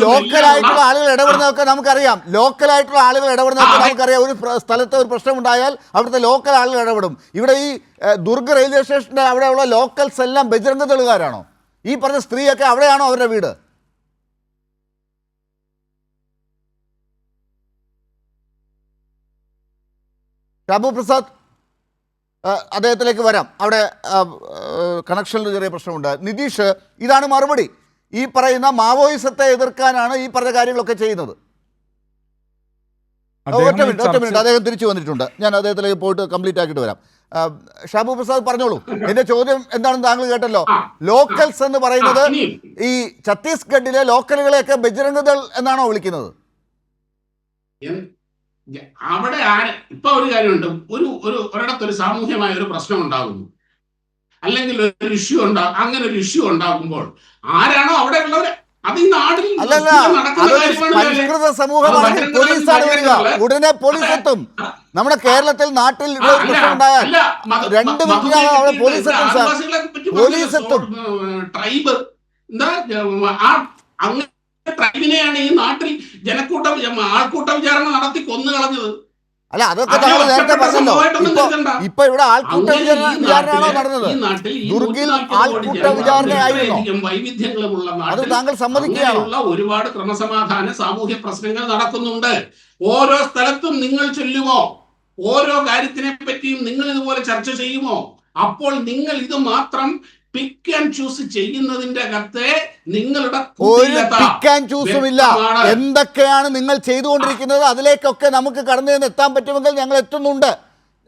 ലോക്കലായിട്ടുള്ള ആളുകൾ ഇടപെടുന്നതൊക്കെ നമുക്കറിയാം. ഒരു സ്ഥലത്ത് ഒരു പ്രശ്നമുണ്ടായാൽ അവിടുത്തെ ലോക്കൽ ആളുകൾ ഇടപെടും. ഇവിടെ ഈ ദുർഗ് റെയിൽവേ സ്റ്റേഷന്റെ അവിടെയുള്ള ലോക്കൽസ് എല്ലാം ബജരംഗ ദളുകാരാണോ? ഈ പറഞ്ഞ സ്ത്രീയൊക്കെ അവിടെയാണോ അവരുടെ വീട്? ഷാബു പ്രസാദ്, അദ്ദേഹത്തിലേക്ക് വരാം. അവിടെ കണക്ഷനിൽ ചെറിയ പ്രശ്നമുണ്ട്. നിതീഷ്, ഇതാണ് മറുപടി. ഈ പറയുന്ന മാവോയിസത്തെ എതിർക്കാനാണ് ഈ പറഞ്ഞ കാര്യങ്ങളൊക്കെ ചെയ്യുന്നത്. ഒറ്റ മിനിറ്റ്, അദ്ദേഹം തിരിച്ചു വന്നിട്ടുണ്ട്. ഞാൻ അദ്ദേഹത്തിലേക്ക് പോയിട്ട് കംപ്ലീറ്റ് ആക്കിയിട്ട് വരാം. ഷാബു പ്രസാദ് പറഞ്ഞോളൂ. എന്റെ ചോദ്യം എന്താണെന്ന് താങ്കൾ കേട്ടല്ലോ. ലോക്കൽസ് എന്ന് പറയുന്നത് ഈ ഛത്തീസ്ഗഡിലെ ലോക്കലുകളെയൊക്കെ ബജ്രംഗ് ദൾ എന്നാണോ വിളിക്കുന്നത്? അവിടെ ഇപ്പൊ ഒരു കാര്യമുണ്ട്. ഒരിടത്തൊരു സാമൂഹ്യമായ ഒരു പ്രശ്നം ഉണ്ടാകുന്നു, അല്ലെങ്കിൽ ഒരു ഇഷ്യൂ ഉണ്ടാകും. അങ്ങനെ ഒരു ഇഷ്യൂ ഉണ്ടാകുമ്പോൾ ആരാണോ അവിടെ ഉള്ളവര്, അത് ഈ നാട്ടിൽ സംസ്കൃത സമൂഹമാണ്, പോലീസാണ് വരിക. ഉടനെ പോലീസ് എത്തും. നമ്മുടെ കേരളത്തിൽ നാട്ടിൽ പ്രശ്നം ഉണ്ടായാൽ 2 മിനിറ്റിനാണ് അവിടെ പോലീസ് എത്തും. സാർ, പോലീസ് എത്തും. ട്രൈബ് എന്താ അങ്ങനെ ട്രൈബിനെയാണ് ഈ നാട്ടിൽ ആൾക്കൂട്ട വിചാരണ നടത്തി കൊന്നു കളഞ്ഞത്. അല്ല, അതൊക്കെ നമ്മൾ നേരത്തെ പറഞ്ഞല്ലോ. ഇപ്പൊ ഇവിടെ ആൾക്കൂട്ട വിചാരണയാണോ നടന്നത്? ദുർഗിൽ ആൾക്കൂട്ട വിചാരണയായിരുന്നു. വൈവിധ്യങ്ങളുമുള്ള അത് താങ്കൾ സമ്മതിക്കുകയാണോ? ഒരുപാട് ക്രമസമാധാന സാമൂഹ്യ പ്രശ്നങ്ങൾ നടക്കുന്നുണ്ട്. ഓരോ സ്ഥലത്തും നിങ്ങൾ ചൊല്ലുമോ? ഓരോ കാര്യത്തിനെ പറ്റിയും നിങ്ങൾ ഇതുപോലെ ചർച്ച ചെയ്യുമോ? അപ്പോൾ നിങ്ങൾ ഇത് മാത്രം പിക്ക് ആൻഡ് ചൂസ് ചെയ്യുന്നതിന്റെ അകത്തെ നിങ്ങളുടെ ഒരു പിക്ക് ആൻഡ് ചൂസും ഇല്ല. എന്തൊക്കെയാണ് നിങ്ങൾ ചെയ്തുകൊണ്ടിരിക്കുന്നത് അതിലേക്കൊക്കെ നമുക്ക് കടന്നു ചെന്ന് എത്താൻ പറ്റുമെങ്കിൽ ഞങ്ങൾ എത്തുന്നുണ്ട്.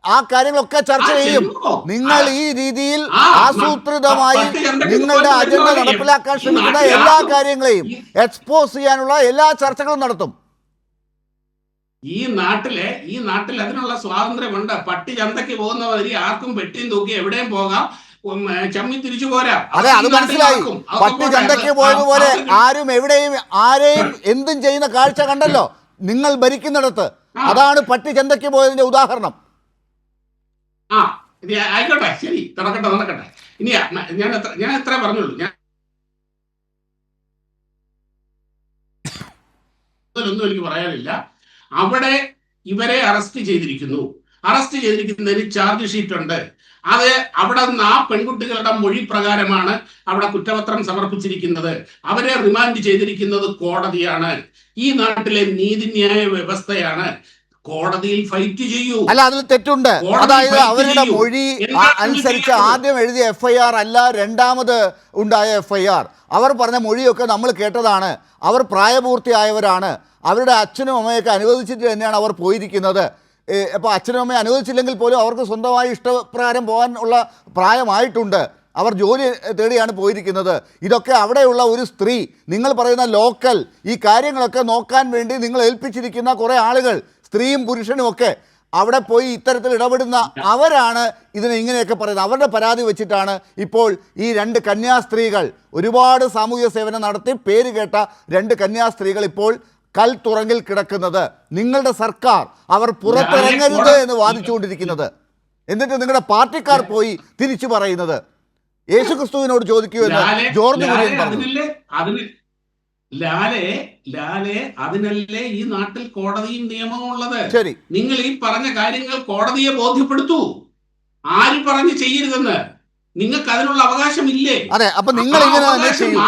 ആ കാര്യങ്ങളൊക്കെ ചർച്ച ചെയ്യും. നിങ്ങൾ ഈ രീതിയിൽ ആസൂത്രിതമായി നിങ്ങളുടെ അജണ്ട നടപ്പിലാക്കാൻ ശ്രമിക്കുന്ന എല്ലാ കാര്യങ്ങളെയും എക്സ്പോസ് ചെയ്യാനുള്ള എല്ലാ ചർച്ചകളും നടത്തും. ഈ നാട്ടിൽ അതിനുള്ള സ്വാതന്ത്ര്യമുണ്ട്. പട്ടി ചന്തയ്ക്ക് പോകുന്ന മാതിരി ആർക്കും പെട്ടിയും തൂക്കി എവിടെയും പോകാം, ചമ്മി തിരിച്ചു പോരാ. അതെ, അത് മനസ്സിലായി. പട്ടി ചന്തയ്ക്ക് പോയതുപോലെ ആരും എവിടെയും ആരെയും എന്തും ചെയ്യുന്ന കാഴ്ച കണ്ടല്ലോ നിങ്ങൾ ഭരിക്കുന്നിടത്ത്. അതാണ് പട്ടി ചന്തയ്ക്ക് പോയതിന്റെ ഉദാഹരണം. ആയിക്കോട്ടെ, ശരി, നടക്കട്ടെ. ഇനി ഞാൻ എത്ര പറഞ്ഞുള്ളൂ. ഞാൻ ഒന്നും എനിക്ക് പറയാനില്ല. അവിടെ ഇവരെ അറസ്റ്റ് ചെയ്തിരിക്കുന്നതിന് ചാർജ് ഷീറ്റ് ഉണ്ട്. അത് അവിടെ നിന്ന് ആ പെൺകുട്ടികളുടെ മൊഴി പ്രകാരമാണ് അവിടെ കുറ്റപത്രം സമർപ്പിച്ചിരിക്കുന്നത്. അവരെ റിമാൻഡ് ചെയ്തിരിക്കുന്നത് കോടതിയാണ്. ഈ നാട്ടിലെ നീതിന്യായ വ്യവസ്ഥയാണ്. കോടതിയിൽ ഫൈറ്റ് ചെയ്യൂ. അല്ല, അതിൽ തെറ്റുണ്ട്. അതായത് അവരുടെ മൊഴി അനുസരിച്ച് ആദ്യം എഴുതിയ FIR അല്ല രണ്ടാമത് ഉണ്ടായ FIR. അവർ പറഞ്ഞ മൊഴിയൊക്കെ നമ്മൾ കേട്ടതാണ്. അവർ പ്രായപൂർത്തിയായവരാണ്. അവരുടെ അച്ഛനും അമ്മയൊക്കെ അനുവദിച്ചിട്ട് തന്നെയാണ് അവർ പോയിരിക്കുന്നത്. അപ്പോൾ അച്ഛനും അമ്മയും അനുവദിച്ചില്ലെങ്കിൽ പോലും അവർക്ക് സ്വന്തമായി ഇഷ്ടപ്രകാരം പോകാനുള്ള പ്രായമായിട്ടുണ്ട്. അവർ ജോലി തേടിയാണ് പോയിരിക്കുന്നത്. ഇതൊക്കെ അവിടെയുള്ള ഒരു സ്ത്രീ, നിങ്ങൾ പറയുന്ന ലോക്കൽ, ഈ കാര്യങ്ങളൊക്കെ നോക്കാൻ വേണ്ടി നിങ്ങൾ ഏൽപ്പിച്ചിരിക്കുന്ന കുറേ ആളുകൾ, സ്ത്രീയും പുരുഷനും ഒക്കെ അവിടെ പോയി ഇത്തരത്തിൽ ഇടപെടുന്ന അവരാണ് ഇതിനെ ഇങ്ങനെയൊക്കെ പറയുന്നത്. അവരുടെ പരാതി വെച്ചിട്ടാണ് ഇപ്പോൾ ഈ 2 കന്യാസ്ത്രീകൾ, ഒരുപാട് സാമൂഹ്യ സേവനം നടത്തി പേര് കേട്ട 2 കന്യാസ്ത്രീകൾ ഇപ്പോൾ കൽത്തുറങ്കിൽ കിടക്കുന്നത്. നിങ്ങളുടെ സർക്കാർ അവർ പുറത്തിറങ്ങരുത് എന്ന് വാദിച്ചുകൊണ്ടിരിക്കുന്നത്. എന്നിട്ട് നിങ്ങളുടെ പാർട്ടിക്കാർ പോയി തിരിച്ചു പറയുന്നത് യേശുക്രിസ്തുവിനോട് ചോദിക്കൂ എന്ന് ജോർജ് കുര്യൻ പറഞ്ഞു. അതിനല്ലേ ഈ നാട്ടിൽ കോടതിയും നിയമവും ഉള്ളത്. ശരി, നിങ്ങൾ ഈ പറഞ്ഞ കാര്യങ്ങൾ കോടതിയെ ബോധ്യപ്പെടുത്തൂ. ആര് പറഞ്ഞു ചെയ്യരുതെന്ന്? നിങ്ങൾക്ക് അതിനുള്ള അവകാശം ഇല്ലേ? അതെ, അപ്പൊ നിങ്ങൾ ഇങ്ങനെ തന്നെ ചെയ്യും.